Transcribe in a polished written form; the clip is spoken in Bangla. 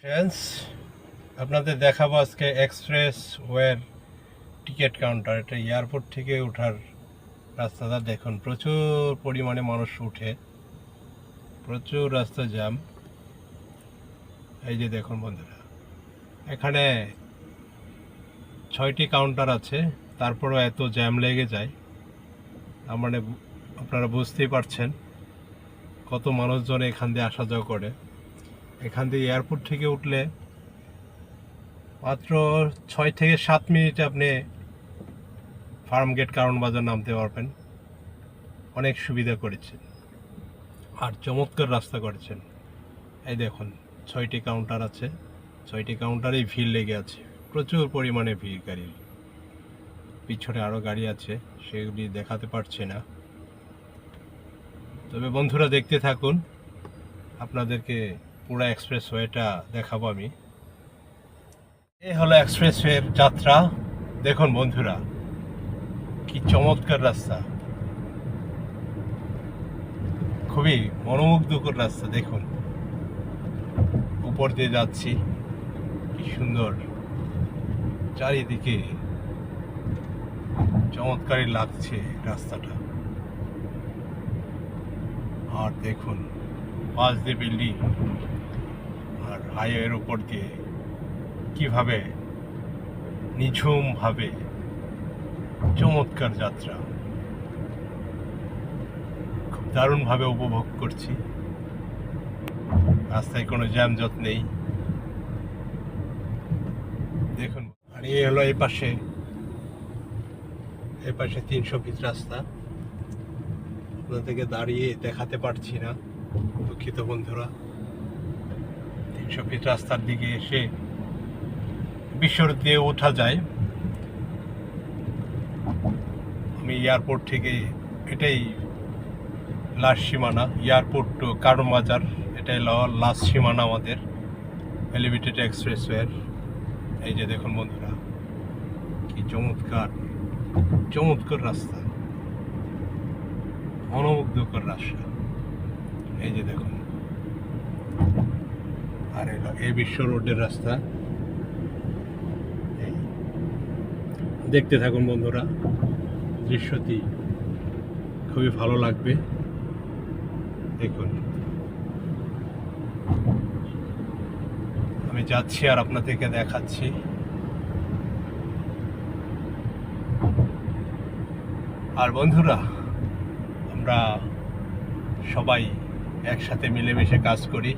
ফ্রেন্ডস, আপনাদের দেখাবো আজকে এক্সপ্রেস ওয়ের টিকিট কাউন্টার। এটা এয়ারপোর্ট থেকে ওঠার রাস্তাটা দেখুন, প্রচুর পরিমাণে মানুষ উঠে, প্রচুর রাস্তা জ্যাম। এই যে দেখুন বন্ধুরা, এখানে 6টি কাউন্টার আছে, তারপরেও এত জ্যাম লেগে যায়। তার মানে আপনারা বুঝতেই পারছেন কত মানুষজন এখান দিয়ে আসা যাওয়া করে। এখান দিয়ে এয়ারপোর্ট থেকে উঠলে মাত্র 6 থেকে 7 মিনিটে আপনি ফার্মগেট কারণ বাজার নামতে পারবেন। অনেক সুবিধা করেছেন আর চমৎকার রাস্তা করেছেন। এই দেখুন, 6টি কাউন্টার আছে, 6টি কাউন্টারেই ভিড় লেগে আছে, প্রচুর পরিমাণে ভিড়। গাড়ির পিছনে আরও গাড়ি আছে, সেগুলি দেখাতে পারছি না। তবে বন্ধুরা দেখতে থাকুন, আপনাদেরকে পুরো এক্সপ্রেসওয়েটা দেখাবো আমি। এই হলো এক্সপ্রেসওয়ের যাত্রা। দেখুন বন্ধুরা, কি চমৎকার রাস্তা, খুবই মনোমুগ্ধকর রাস্তা। দেখুন, উপর দিয়ে যাচ্ছি, কি সুন্দর, চারিদিকে চমৎকারই লাগছে রাস্তাটা। আর দেখুন, পাশ দিয়ে বিল্ডিং আর হাইওয়ের উপর দিয়ে কিভাবে নিঝুমভাবে চমৎকার যাত্রা, খুব দারুণভাবে উপভোগ করছি। রাস্তায় কোনো জ্যামজট নেই। দেখুন, আর এই হলো এই পাশে 300 ফিট রাস্তা। আপনাদেরকে দাঁড়িয়ে দেখাতে পারছি না, দুঃখিত বন্ধুরা। 300 ফিট রাস্তার দিকে এসে বিশ্বর দিয়ে ওঠা যায়। আমি এয়ারপোর্ট থেকে, এটাই লাস্ট সীমানা, এয়ারপোর্ট টু কারণ বাজার, এটাই লাস্ট সীমানা আমাদের এলিভেটেড এক্সপ্রেসওয়ের। এই যে দেখুন বন্ধুরা, কি চমৎকার চমৎকার রাস্তা, মনোমুগ্ধকর রাস্তা। এই যে দেখুন, আর এলো এই বিশ্ব রোডের রাস্তা। এই দেখতে থাকুন বন্ধুরা, দৃশ্যটি খুবই ভালো লাগবে। দেখুন, আমি যাচ্ছি আর আপনাদেরকে দেখাচ্ছি। আর বন্ধুরা, আমরা সবাই একসাথে মিলেমিশে কাজ করি।